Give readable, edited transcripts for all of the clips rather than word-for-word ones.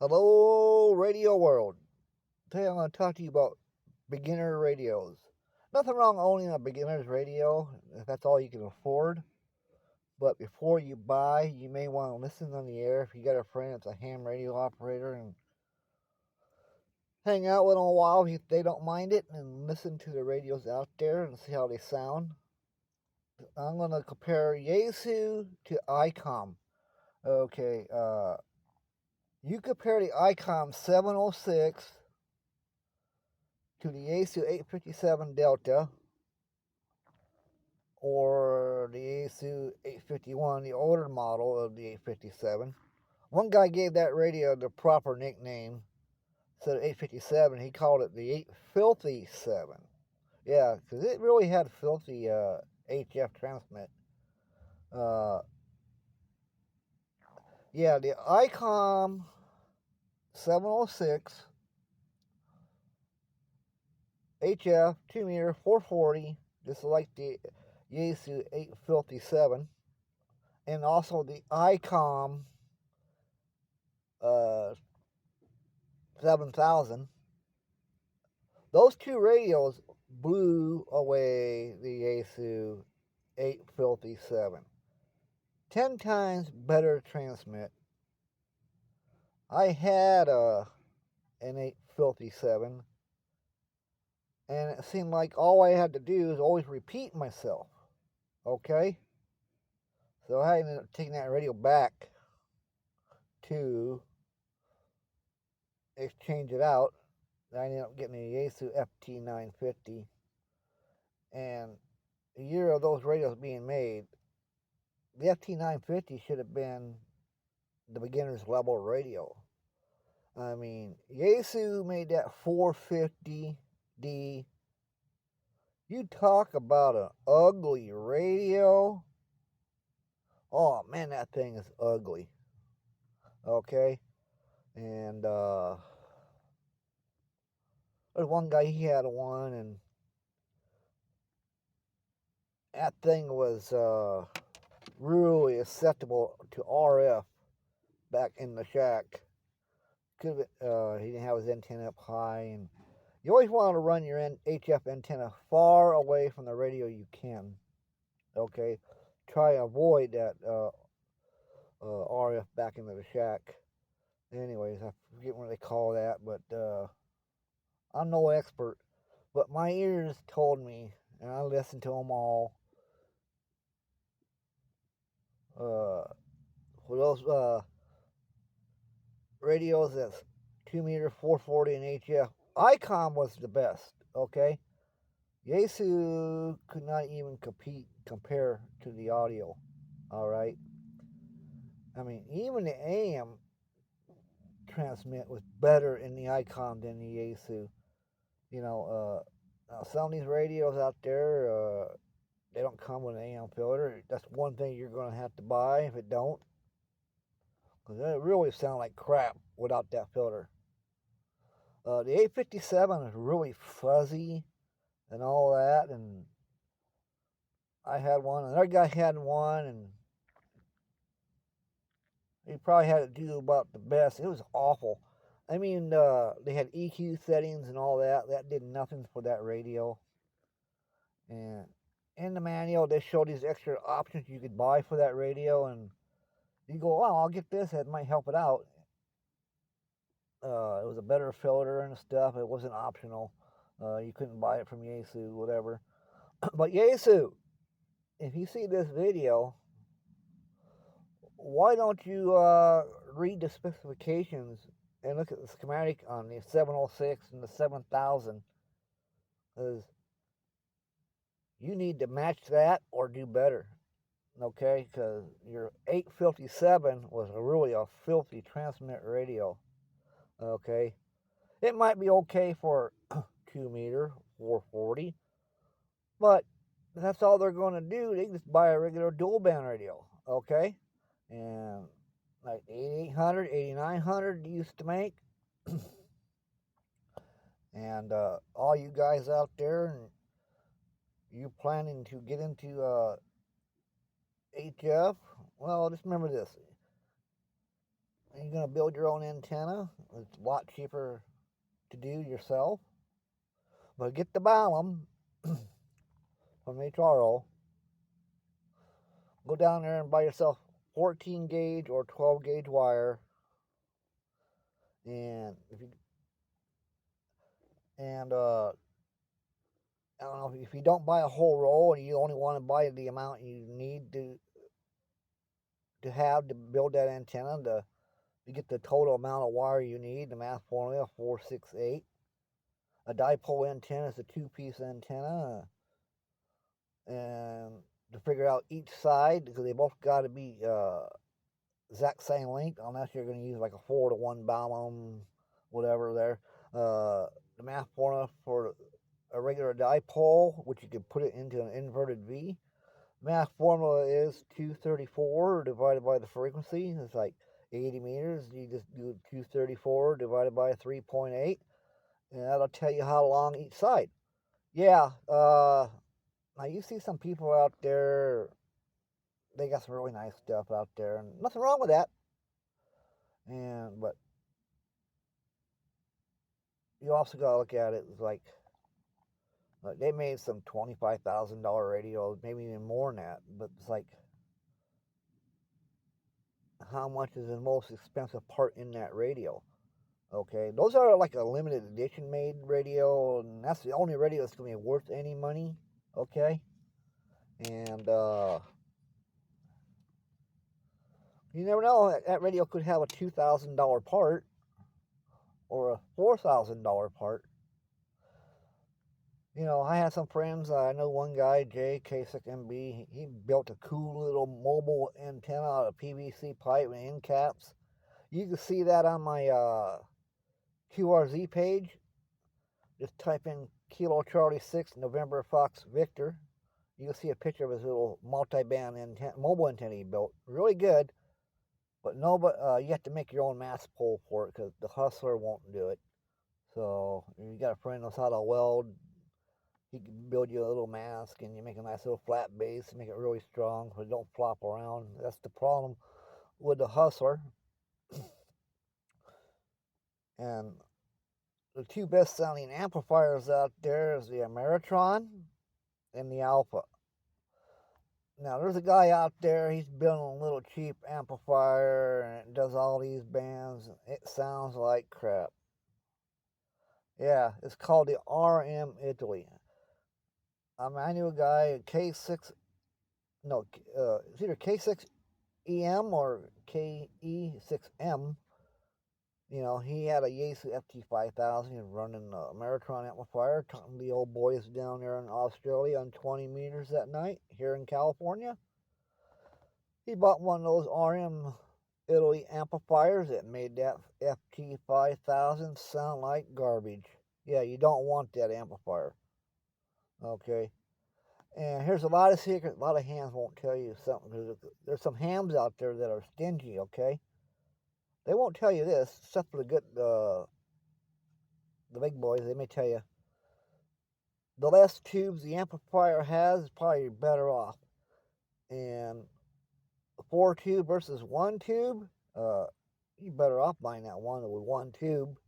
Hello, radio world. Today I'm going to talk to you about beginner radios. Nothing wrong owning a beginner's radio if that's all you can afford. But before you buy, you may want to listen on the air if you got a friend that's a ham radio operator and hang out with them a while if they don't mind it and listen to the radios out there and see how they sound. I'm going to compare YAESU to ICOM. Okay, you compare the ICOM 706 to the YAESU 857 Delta or the YAESU 851, the older model of the 857. One guy gave that radio the proper nickname. Instead of 857, he called it the 857. Yeah, because it really had filthy HF transmit. Yeah, the ICOM 706 HF 2 meter 440, just like the YAESU 857, and also the ICOM 7000. Those two radios blew away the YAESU 857. 10 times better transmit. I had an 857, and it seemed like all I had to do is always repeat myself. Okay? So I ended up taking that radio back to exchange it out. I ended up getting a YAESU FT950. And a year of those radios being made, the FT950 should have been the beginner's level radio. I mean, YAESU made that 450D. You talk about an ugly radio. Oh man, that thing is ugly. Okay? And there's one guy, he had one, and that thing was really acceptable to RF back in the shack. He didn't have his antenna up high, and you always want to run your HF antenna far away from the radio you can. Okay, try to avoid that RF back into the shack. Anyways, I forget what they call that, but I'm no expert. But my ears told me, and I listened to them all. For those radios that's 2 meter 440 and HF, ICOM was the best. Okay, YAESU could not even compare to the audio. All right, I mean even the AM transmit was better in the ICOM than the YAESU. You know, now some of these radios out there, they don't come with an AM filter. That's one thing you're going to have to buy if it don't, because they really sound like crap without that filter. The 857 is really fuzzy and all that, and I had one, another guy had one, and he probably had it do about the best. It was awful. I mean, they had EQ settings and all that. That did nothing for that radio. And in the manual, they showed these extra options you could buy for that radio, and you go, "Oh, I'll get this. It might help it out." It was a better filter and stuff. It wasn't optional. You couldn't buy it from YAESU, whatever. But YAESU, if you see this video, why don't you read the specifications and look at the schematic on the 706 and the 7000? Because you need to match that or do better. Okay, because your 857 was really a filthy transmit radio. Okay, it might be okay for 2 meter 440, but that's all they're going to do. They can just buy a regular dual band radio. Okay, and like 8800, 8900 used to make. And all you guys out there, and you planning to get into HF, well, just remember this. you're going to build your own antenna. It's a lot cheaper to do yourself. But get the balun from HRO. Go down there and buy yourself 14 gauge or 12 gauge wire. And if you and I don't know, if you don't buy a whole roll and you only want to buy the amount you need to have to build that antenna, to get the total amount of wire you need, the math formula 468. A dipole antenna is a two-piece antenna, and to figure out each side, because they both got to be exact same length, unless you're going to use like a 4-to-1 balun, whatever there. The math formula for a regular dipole, which you can put it into an inverted V. Math formula is 234 divided by the frequency. It's like 80 meters. You just do 234 divided by 3.8, and that'll tell you how long each side. Yeah, now you see some people out there, they got some really nice stuff out there, and nothing wrong with that. But you also gotta look at it as like they made some $25,000 radios, maybe even more than that. But it's like, how much is the most expensive part in that radio? Okay, those are like a limited edition made radio, and that's the only radio that's gonna be worth any money. Okay, and you never know, that radio could have a $2,000 part or a $4,000 part. You know, I had some friends. I know one guy, JK6MB. He built a cool little mobile antenna out of PVC pipe and end caps. You can see that on my QRZ page. Just type in Kilo Charlie 6 November Fox Victor. You can see a picture of his little multi-band mobile antenna he built. Really good, but no, you have to make your own mask pole for it because the Hustler won't do it. So you got a friend knows how to weld. He can build you a little mask, and you make a nice little flat base and make it really strong so it don't flop around. That's the problem with the Hustler. And the two best-selling amplifiers out there is the Ameritron and the Alpha. Now, there's a guy out there, he's building a little cheap amplifier, and it does all these bands. It sounds like crap. Yeah, it's called the RM Italy. I knew a guy, it's either K6EM or KE6M. You know, he had a YAESU FT5000. He was running a Ameritron amplifier, talking to the old boys down there in Australia on 20 meters that night here in California. He bought one of those RM Italy amplifiers that made that FT5000 sound like garbage. Yeah, you don't want that amplifier. Okay. And here's a lot of secrets. A lot of hams won't tell you something. There's some hams out there that are stingy, okay? They won't tell you this, except for the big boys. They may tell you the less tubes the amplifier has, probably better off. And 4 tube versus 1 tube, you're better off buying that one with 1 tube.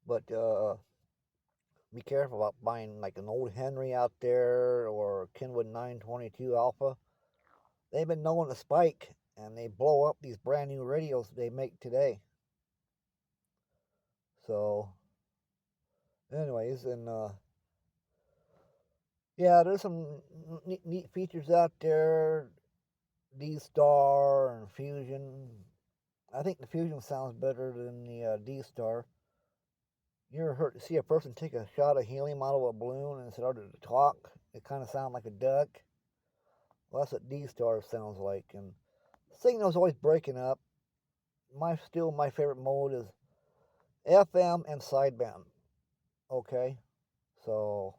But be careful about buying like an old Henry out there or Kenwood 922 Alpha. They've been known to spike, and they blow up these brand new radios they make today. So, anyways, and yeah, there's some neat features out there. D-Star and Fusion. I think the Fusion sounds better than the D-Star. You ever see a person take a shot of helium out of a balloon and started to talk? It kind of sounds like a duck. Well, that's what D-Star sounds like. And the signal's always breaking up. My favorite mode is FM and sideband. Okay, so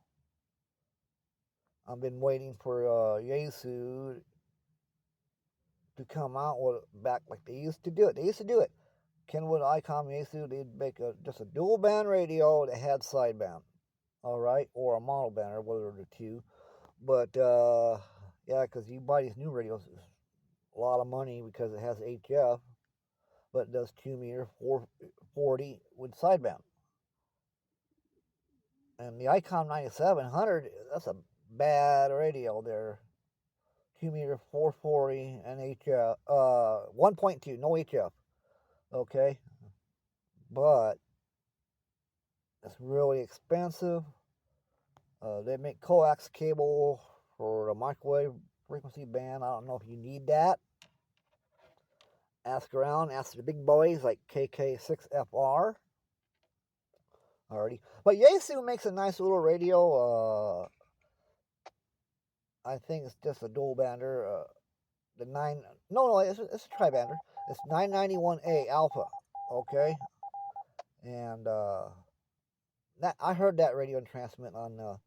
I've been waiting for YAESU to come out with it back like they used to do it. They used to do it. Kenwood, ICOM, YAESU, they'd make just a dual band radio that had sideband. All right, or a mono band, or whether the two. But yeah, because you buy these new radios, a lot of money because it has HF, but it does 2 meter 440 with sideband. And the ICOM 9700, that's a bad radio there. 2 meter 440 and HF, 1.2, no HF. Okay, but it's really expensive. They make coax cable for the microwave frequency band. I don't know if you need that. Ask around, ask the big boys like KK6FR. Alrighty, but YAESU makes a nice little radio. I think it's just a dual bander. The it's a tri-bander. It's 991A alpha. Okay, and I heard that radio and transmit on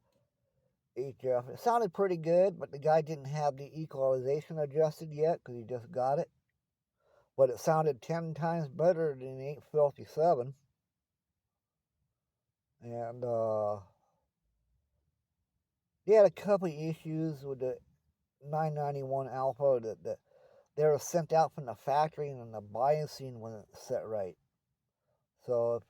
HF. It sounded pretty good, but the guy didn't have the equalization adjusted yet because he just got it. But it sounded 10 times better than the 857. And they had a couple of issues with the 991 alpha that they were sent out from the factory and the biasing wasn't set right. So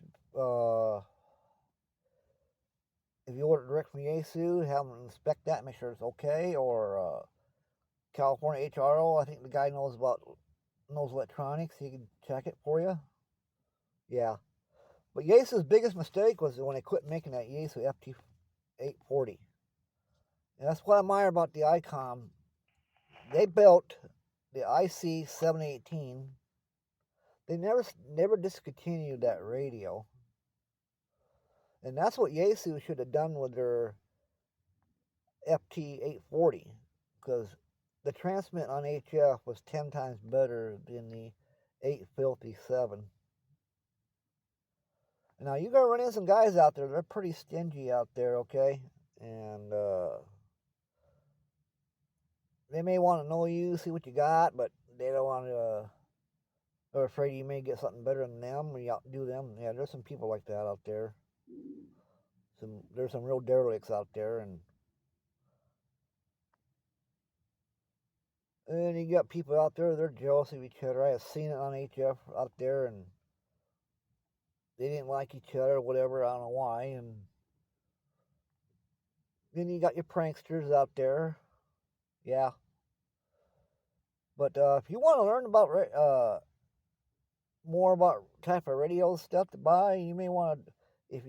if you order direct from YAESU, have them inspect that, make sure it's okay. Or California HRO, I think the guy knows electronics. He can check it for you. Yeah. But YAESU's biggest mistake was when they quit making that YAESU FT840. And that's what I admire about the ICOM. They built the IC718. They never discontinued that radio. And that's what YAESU should have done with their FT840, because the transmit on HF was 10 times better than the 857. Now, you're going to run into some guys out there, they're pretty stingy out there, okay? And they may want to know you, see what you got, but they don't want to, they're afraid you may get something better than them when you outdo them. Yeah, there's some people like that out there. There's some real derelicts out there, and you got people out there, they're jealous of each other. I have seen it on HF out there, and they didn't like each other or whatever, I don't know why. And then you got your pranksters out there. Yeah. But if you want to learn about more about type of radio stuff to buy, you may want to, if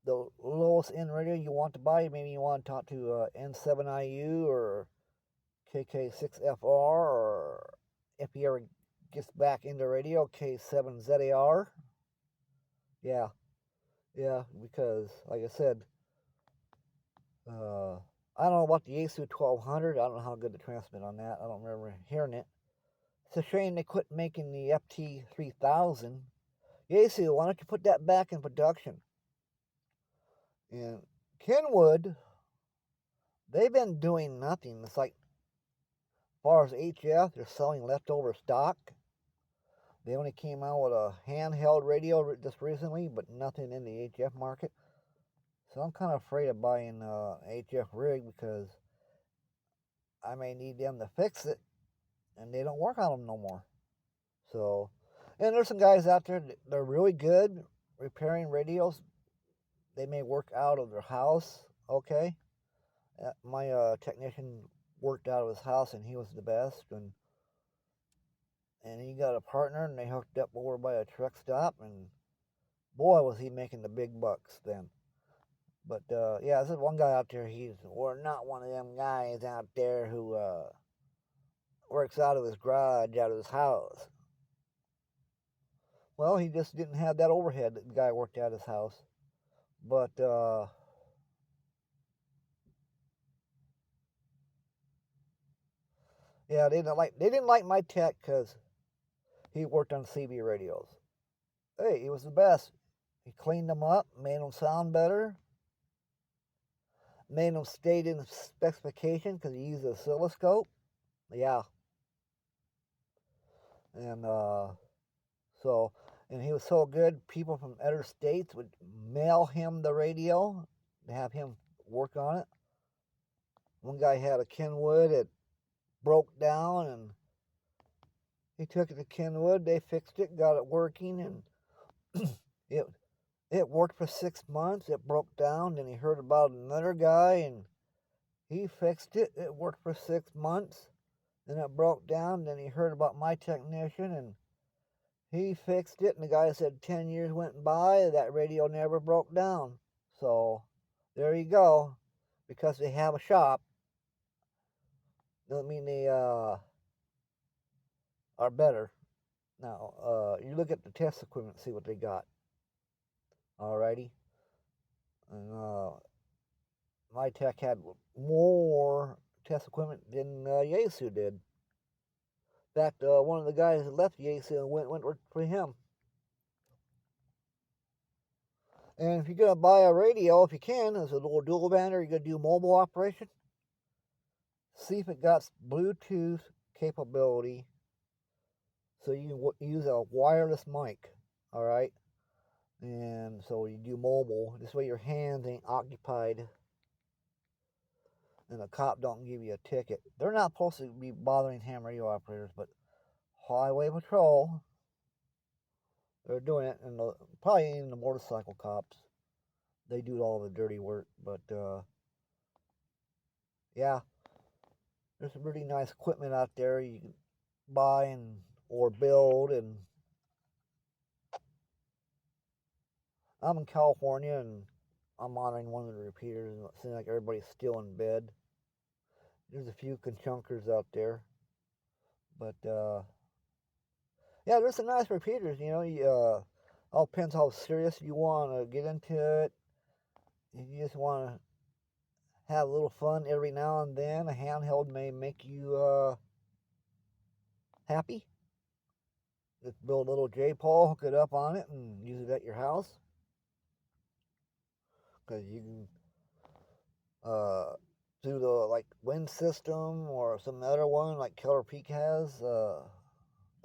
the lowest end radio you want to buy, maybe you want to talk to N7IU or KK6FR, or if he ever gets back into radio, K7ZAR. Yeah, because like I said, I don't know about the YAESU 1200. I don't know how good the transmit on that. I don't remember hearing it. It's a shame they quit making the FT3000. YAESU, why don't you put that back in production? And Kenwood, they've been doing nothing. It's like, as far as HF, they're selling leftover stock. They only came out with a handheld radio just recently, but nothing in the HF market. So I'm kind of afraid of buying an HF rig because I may need them to fix it, and they don't work on them no more. So, and there's some guys out there, they're really good repairing radios. They may work out of their house, okay? My technician worked out of his house, and he was the best. And he got a partner, and they hooked up over by a truck stop, and boy, was he making the big bucks then. But yeah, there's one guy out there, we're not one of them guys out there who works out of his garage, out of his house. Well, he just didn't have that overhead that the guy worked out of his house. But yeah, they didn't like my tech because he worked on CB radios. Hey, he was the best. He cleaned them up, made them sound better, made them stay in the specification because he used an oscilloscope. Yeah. And and he was so good, people from other states would mail him the radio to have him work on it. One guy had a Kenwood at broke down, and he took it to Kenwood. They fixed it, got it working, and it worked for 6 months. It broke down. Then he heard about another guy, and he fixed it. It worked for 6 months. Then it broke down. Then he heard about my technician, and he fixed it. And the guy said 10 years went by, that radio never broke down. So there you go. Because they have a shop doesn't mean they are better. Now, you look at the test equipment, see what they got. Alrighty. And my tech had more test equipment than YAESU did. In fact, one of the guys left YAESU and went work for him. And if you're going to buy a radio, if you can, as a little dual bander, you're going to do mobile operation. See if it got Bluetooth capability, so you can use a wireless mic, all right? And so you do mobile. This way your hands ain't occupied, and the cop don't give you a ticket. They're not supposed to be bothering ham radio operators, but highway patrol, they're doing it, and probably even the motorcycle cops. They do all the dirty work, but yeah, there's some really nice equipment out there you can buy and or build. And I'm in California, and I'm monitoring one of the repeaters, and it seems like everybody's still in bed. There's a few conchunkers out there, but yeah, there's some nice repeaters. You know, all depends how serious you want to get into it. If you just want to have a little fun every now and then, a handheld may make you happy. Just build a little J-pole, hook it up on it, and use it at your house. Because you can through the like Wind System or some other one like Keller Peak has,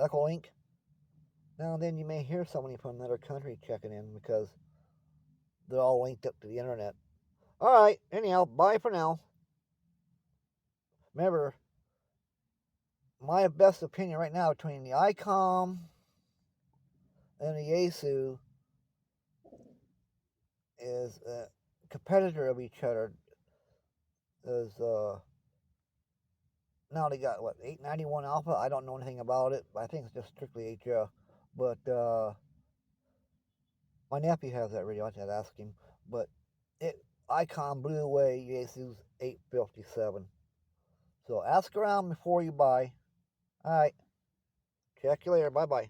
Echolink. Now and then you may hear somebody from another country checking in because they're all linked up to the internet. Alright, anyhow, bye for now. Remember, my best opinion right now between the ICOM and the YAESU is a competitor of each other. Is now they got what, 891 Alpha? I don't know anything about it. I think it's just strictly HF. But my nephew has that radio. I had to ask him. But ICOM blew away YAESU's 857. So ask around before you buy. Alright. Check you later. Bye-bye.